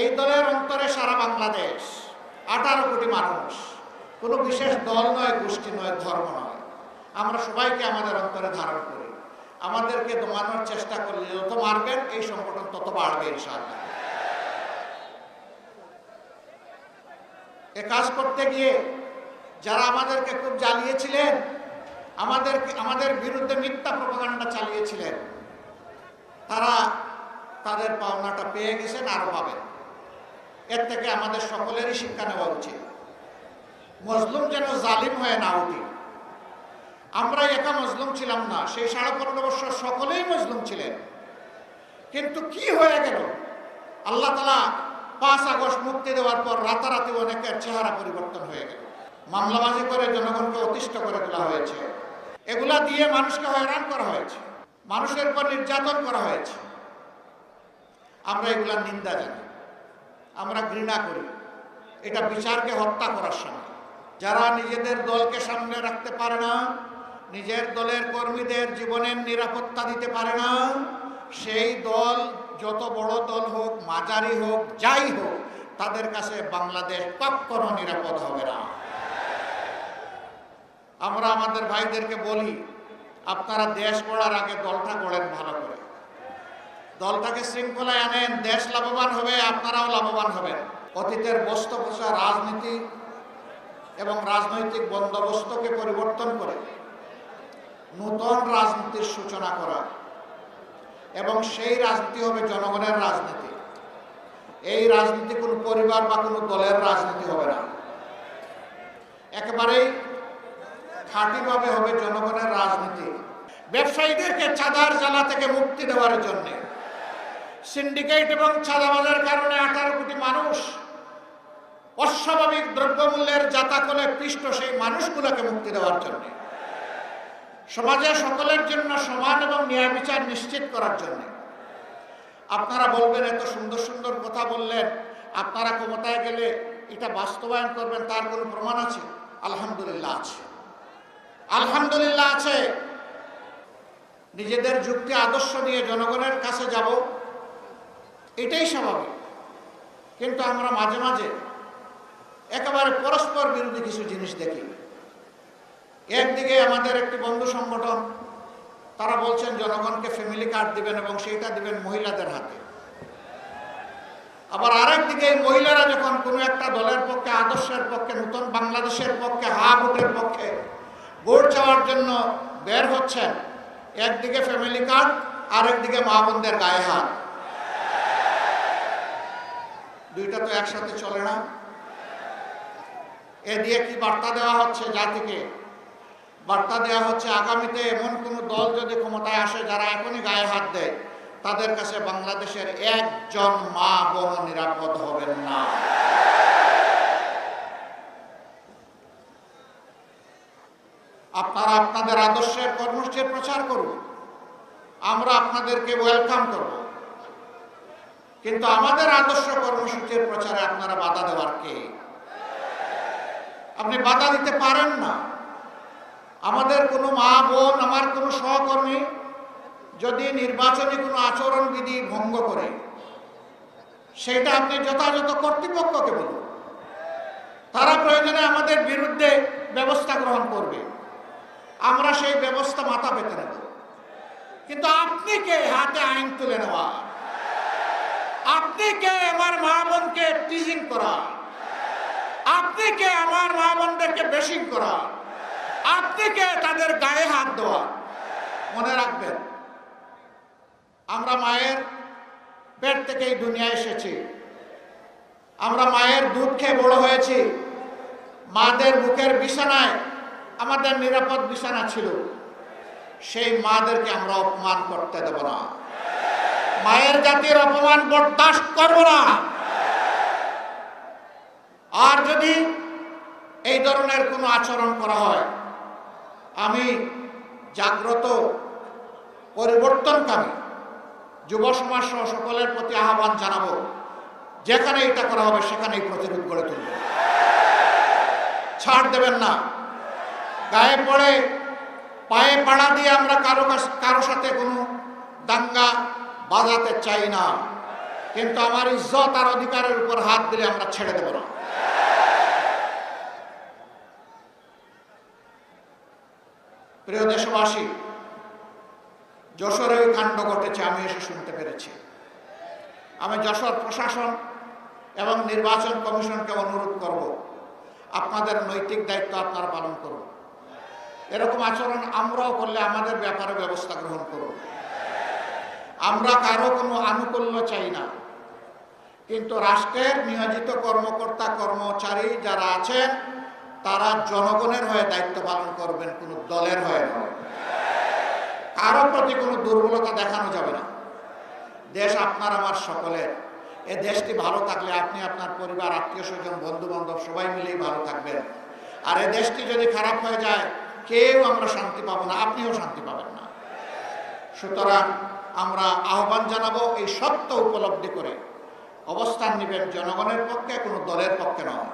এই দলের অন্তরে সারা বাংলাদেশ, 18 কোটি মানুষ, কোনো বিশেষ দল নয়, গোষ্ঠী নয়, ধর্ম নয়। আমরা সবাইকে আমাদের অন্তরে ধারণ করি। আমাদেরকে দমানোর চেষ্টা করলে যত মারবেন এই সংগঠন তত বাড়বে ইনশাআল্লাহ। এ কাজ করতে গিয়ে যারা আমাদেরকে খুব জ্বালিয়েছিলেন, আমাদের বিরুদ্ধে মিথ্যা প্রপাগান্ডা চালিয়েছিলেন, তারা তাদের পাওনাটা পেয়ে গেছেন, আরো পাবেন। এর থেকে আমাদের সকলেরই শিক্ষা নেওয়া উচিত। মজলুম যেন জালিম হয়ে না উঠি। আমরা একা মজলুম ছিলাম না, সেই 15.5 বছর সকলেই মজলুম ছিলেন। কিন্তু কি হয়ে গেল? আল্লাহ তাআলা 5 আগস্ট মুক্তি দেওয়ার পর রাতারাতি অনেকের চেহারা পরিবর্তন হয়ে গেল। মামলাবাজি করে জনগণকে অতিষ্ঠ করে তোলা হয়েছে, এগুলা দিয়ে মানুষকে হয়রান করা হয়েছে, মানুষের উপর নির্যাতন করা হয়েছে। আমরা এগুলা নিন্দা জানি, আমরা ঘৃণা করি। এটা বিচারকে হত্যা করার সময়। যারা নিজেদের দলকে সামনে রাখতে পারে না, নিজের দলের কর্মীদের জীবনের নিরাপত্তা দিতে পারে না, সেই দল যত বড় দল হোক, মাঝারি হোক, যাই হোক, তাদের কাছে বাংলাদেশ কখনো নিরাপদ হবে না। আমরা আমাদের ভাইদেরকে বলি, আপনারা দেশ গড়ার আগে দলটা গড়েন ভালো করে, দলটাকে শৃঙ্খলায় আনেন, দেশ লাভবান হবে, আপনারাও লাভবান হবেন। অতীতের বস্তপোষা রাজনীতি এবং রাজনৈতিক বন্দোবস্তকে পরিবর্তন করে নতুন রাজনীতির সূচনা করা, এবং সেই রাজনীতি হবে জনগণের রাজনীতি। এই রাজনীতি কোনো পরিবার বা কোনো দলের রাজনীতি হবে না, একেবারেই খাঁটিভাবে হবে জনগণের রাজনীতি। ব্যবসায়ীদেরকে চাঁদার জ্বালা থেকে মুক্তি দেওয়ার জন্য, সিন্ডিকেট এবং চাঁদাবাজের কারণে 18 কোটি মানুষ অস্বাভাবিক দ্রব্যমূল্যের জাতাকলে পিষ্ট, সেই মানুষগুলোকে মুক্তি দেওয়ার জন্য, সমাজে সকলের জন্য সমান এবং ন্যায় বিচার নিশ্চিত করার জন্য। আপনারা বলবেন, এত সুন্দর সুন্দর কথা বললেন, আপনারা ক্ষমতায় গেলে এটা বাস্তবায়ন করবেন, তার কোনো প্রমাণ আছে? আলহামদুলিল্লাহ আছে, আলহামদুলিল্লাহ আছে। নিজেদের যুক্তি আদর্শ নিয়ে জনগণের কাছে যাব, এটাই স্বাভাবিক। কিন্তু আমরা মাঝে মাঝে একেবারে পরস্পর বিরোধী কিছু জিনিস দেখি। একদিকে আমাদের একটি বন্ধু সংগঠন, তারা বলছেন জনগণকে ফ্যামিলি কার্ড দিবেন এবং সেইটা দিবেন মহিলাদের হাতে। আবার আরেকদিকে মহিলারা যখন কোনো একটা দলের পক্ষে, আদর্শের পক্ষে, নতুন বাংলাদেশের পক্ষে, হা ভোটের পক্ষে ভোট চাওয়ার জন্য বের হচ্ছেন, একদিকে ফ্যামিলি কার্ড, আরেকদিকে মা বোনদের গায়ে হাত। দুইটা তো একসাথে চলে না। এ দিয়ে কি বার্তা দেওয়া হচ্ছে জাতিকে? বার্তা দেওয়া হচ্ছে আগামীতে এমন কোন দল যদি ক্ষমতায় আসে যারা এখনই গায়ে হাত দেয়, তাদের কাছে বাংলাদেশের একজন মা বোন নিরাপদ হবেন না। আপনারা আপনাদের আদর্শের কর্মসূচির প্রচার করুন, আমরা আপনাদেরকে ওয়েলকাম করব। কিন্তু আমাদের আদর্শ কর্মসূচির প্রচারে আপনারা বাধা দেওয়ার কে? আপনি বাধা দিতে পারেন না। আমাদের কোনো মা বোন, আমার কোনো সহকর্মী যদি নির্বাচনী কোনো আচরণবিধি ভঙ্গ করে, সেটা আপনি যথাযথ কর্তৃপক্ষকে বলুন, তারা প্রয়োজনে আমাদের বিরুদ্ধে ব্যবস্থা গ্রহণ করবে, আমরা সেই ব্যবস্থা মাথা পেতে নেব। কিন্তু আপনি কে হাতে আইন তুলে নেওয়া? আপনি কে আমার মা বোনকে টিজিং করা? আপনি কে আমার মা বোনদেরকে বেশিং করা? আপনি কে তাদের গায়ে হাত দেওয়া? মনে রাখবেন, আমরা মায়ের পেট থেকে এই দুনিয়ায় এসেছি, আমরা মায়ের দুধ খেয়ে বড় হয়েছি। মাদের বুকের বিছানায় আমাদের নিরাপদ বিছানা ছিল। সেই মাদেরকে আমরা অপমান করতে দেব না। মায়ের জাতির অপমান বরদাস্ত করব না। আর যদি এই ধরনের কোনো আচরণ করা হয়, আমি জাগ্রত পরিবর্তনকামী যুব সমাজ সহ সকলের প্রতি আহ্বান জানাবো, যেখানে এটা করা হবে সেখানেই প্রতিরোধ গড়ে তুলব। ছাড় দেবেন না। গায়ে পড়ে পায়ে পাড়া দিয়ে আমরা কারো সাথে কোনো দাঙ্গা বাজাতে চাই না। কিন্তু আমার ইজ্জত আর অধিকারের উপর হাত দিলে আমরা ছেড়ে দেব না। প্রিয় দেশবাসী, যশোরে ওই কাণ্ড ঘটেছে, আমি এসে শুনতে পেরেছি। আমি যশোর প্রশাসন এবং নির্বাচন কমিশনকে অনুরোধ করব, আপনাদের নৈতিক দায়িত্ব আপনারা পালন করুন। এরকম আচরণ আমরাও করলে আমাদের ব্যাপারে ব্যবস্থা গ্রহণ করুন। আমরা কারো কোনো আনুকূল্য চাই না, কিন্তু রাষ্ট্রের নিয়োজিত কর্মকর্তা কর্মচারী যারা আছেন তারা জনগণের হয়ে দায়িত্ব পালন করবেন, কোনো দলের হয়ে নয়। কারো প্রতি কোনো দুর্বলতা দেখানো যাবে না। দেশ আপনার আমার সকলের। এ দেশটি ভালো থাকলে আপনি, আপনার পরিবার, আত্মীয় স্বজন, বন্ধু বান্ধব সবাই মিলেই ভালো থাকবেন। আর এ দেশটি যদি খারাপ হয়ে যায়, কেউ আমরা শান্তি পাবো না, আপনিও শান্তি পাবেন না। সুতরাং আমরা আহ্বান জানাবো, এই সত্য উপলব্ধি করে অবস্থান নেবেন জনগণের পক্ষে, কোনো দলের পক্ষে নয়।